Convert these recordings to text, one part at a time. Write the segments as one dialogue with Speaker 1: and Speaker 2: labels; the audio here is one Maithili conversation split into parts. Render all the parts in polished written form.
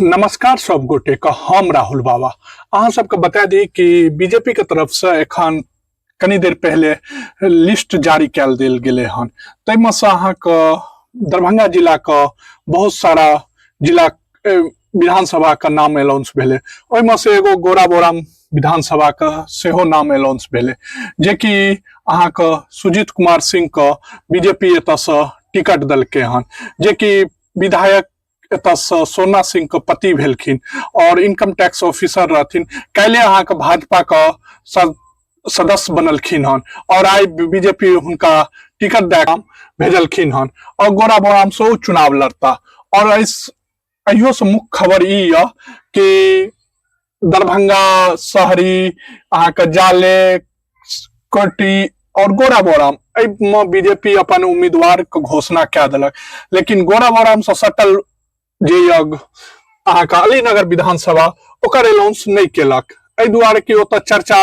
Speaker 1: नमस्कार सब गोटे का हम राहुल बाबा अहाँ सबके बता दी कि बीजेपी के तरफ से एखन कनी देर पहले लिस्ट जारी कैल देल गेले हन। तैमे से अहाँ के दरभंगा जिला का बहुत सारा जिला विधानसभा का नाम अनाउंस भेले। ओहिमे से एगो गोराबोराम विधानसभा का सेहो नाम अनाउंस भेले, जे कि अहाँ के सुजीत कुमार सिंह का बीजेपी एतऽ से टिकट देलकै हन, जे कि विधायक एतऽ से सोना सिंह के पति भेलखिन और इनकम टैक्स ऑफिसर रहथिन। काल्हि अहाँ के भाजपा का सदस्य बनलखिन हन और आई बीजेपी हुनका टिकट दे भेजलखिन हन और गोराबोराम से ओ चुनाव लड़ता। और अहियो से मुख्य खबर ई है कि दरभंगा शहरी अहाँ के जाले कोटी और गोराबोराम में बीजेपी अपन उम्मीदवार के घोषणा कऽ देलक, लेकिन गोराबोराम से सटल जे अहाँ के अलीनगर विधानसभा ओकर अनाउंस नहीं केलक। एहि दुआरे कि ओतऽ चर्चा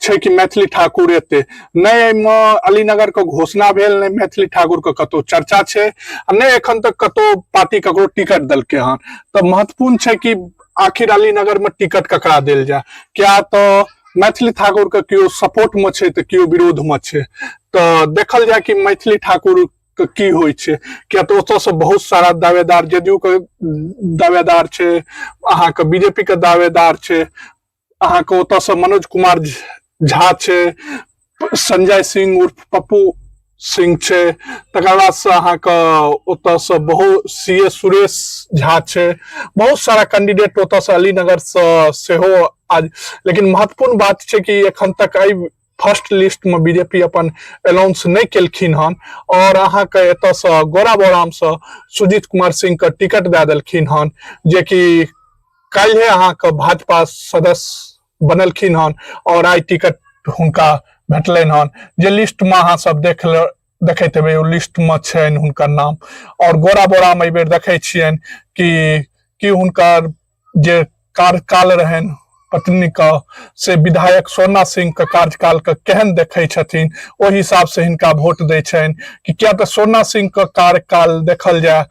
Speaker 1: छै कि मैथिली ठाकुर एते नहि, एहिमे अलीनगर के घोषणा भेल, नहि मैथिली ठाकुर के कतौ चर्चा छै, नहि एखन तक कतौ पार्टी ककरो टिकट देलकै हन। तऽ महत्वपूर्ण छै कि आखिर अलीनगर में टिकट ककरा देल जाय, क्या तो मैथिली ठाकुर के केओ सपोर्ट में छै तऽ केओ विरोध में छै। तऽ देखल जाय कि मैथिली ठाकुर की होइ छै, क्या तो ओतऽ से बहुत सारा दावेदार, जदयू के दावेदार छै, अहाँ के बीजेपी के दावेदार छै, अहाँ के ओतऽ से मनोज कुमार झा छै, संजय सिंह उर्फ पप्पू सिंह छै, तकर बाद से अहाँ के ओतऽ से बहुत सीए सुरेश झा छै, बहुत सारा कैंडिडेट ओतऽ से अलीनगर से सेहो आज। लेकिन महत्वपूर्ण बात छै कि एखन तक एहि फर्स्ट लिस्ट में बीजेपी अपन अनाउंस नहीं केलखिन हन और अहाँ के एतऽ से गोराबोराम से सुजीत कुमार सिंह के टिकट दे देलखिन हन, जे कि काल्हि अहाँ के भाजपा सदस्य बनलखिन हन और आई टिकट हुनका भेटलनि हन। जे लिस्ट में अहाँ सब देखैत हेबै, ओ लिस्ट में छनि हुनकर नाम। और गोराबोराम एहि बेर देखै छियनि कि हुनकर जे कार्यकाल रहनि पत्नी का से विधायक सोना सिंह के कार्यकाल के केहन देखै छथिन, ओ हिसाब से हिनका वोट दै छनि। कि क्या तो सोना सिंह के कार्यकाल देखल जाय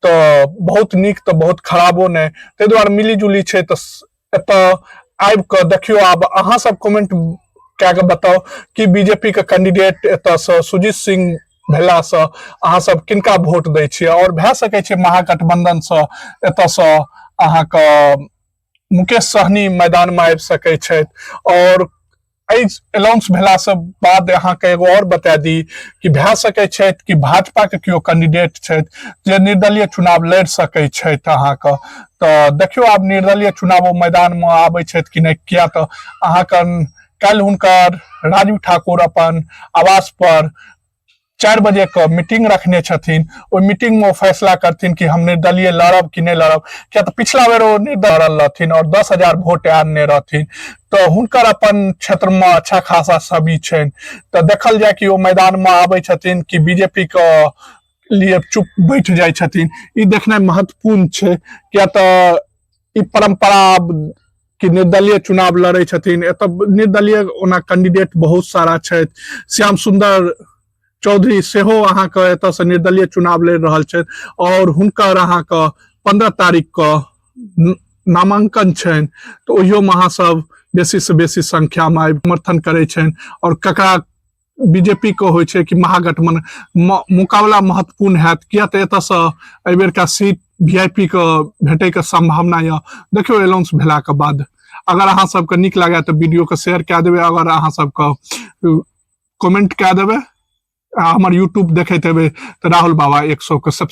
Speaker 1: तो बहुत नीक तो बहुत खराबो नहीं, ताहि दुआरे मिली जुली छै। तऽ एतऽ आबि कऽ देखियो, आब अहाँ सब कमेंट कए के बताओ कि बीजेपी के कैंडिडेट एतऽ से सुजीत सिंह भेला से अहाँ सब किनका वोट दै छियै। और भए सकै छै महागठबंधन से एतऽ से अहाँ के मुकेश सहनी मैदान में आबि सकै छथि। और अनाउंस भेला से बाद अहाँ के एगो और बता दी कि भए सकै छथि कि भाजपा के केओ कैंडिडेट छथि जे निर्दलीय चुनाव लड़ि सकै छथि अहाँ के। तऽ देखियो आब निर्दलीय चुनाव मैदान में आबै छथि कि नहीं, किया तऽ अहाँ के काल्हि हुनकर राजीव ठाकुर अपन आवास पर 4 बजे का मीटिंग रखने छथिन। ओहि मीटिंग में फैसला करथिन कि हम निर्दलीय लड़ब कि नहीं लड़ब, क्या तो पिछला बेर ओ निर्दलीय लड़ल रहथिन और 10,000 वोट आनने रहथिन। तो हुनकर अपन क्षेत्र में अच्छा खासा छवि छनि। तो देखल जाय कि ओ मैदान में आबै छथिन कि बीजेपी के लिए चुप बैठ जाय छथिन, ई देखनाइ महत्वपूर्ण छै। क्या तो ई परंपरा कि निर्दलीय चुनाव लड़ै छथिन, एतऽ निर्दलीय ओना कैंडिडेट बहुत सारा छथि। श्याम सुंदर चौधरी सेहो अहाँ के एतऽ से निर्दलीय चुनाव लड़ि रहल छथि और हुनकर अहाँ के 15 तारीख के नामांकन छनि। तो ओहियो में अहाँ सब बेसी से बेसी संख्या में समर्थन करै छनि। और ककरा बीजेपी के होइ छै कि महागठबंधन मुकाबला महत्वपूर्ण हैत, किया तऽ एतऽ से एहि बेर का सीट वीआईपी के भेटै के संभावना यऽ। देखियो अनाउंस भेला के बाद अगर अहाँ सबके नीक लागे तो वीडियो के शेयर कए देबै, अगर अहाँ सबके कमेंट कए देबै। हमर यूट्यूब देखैत हेबै तऽ राहुल बाबा 100 के सब्सक्राइब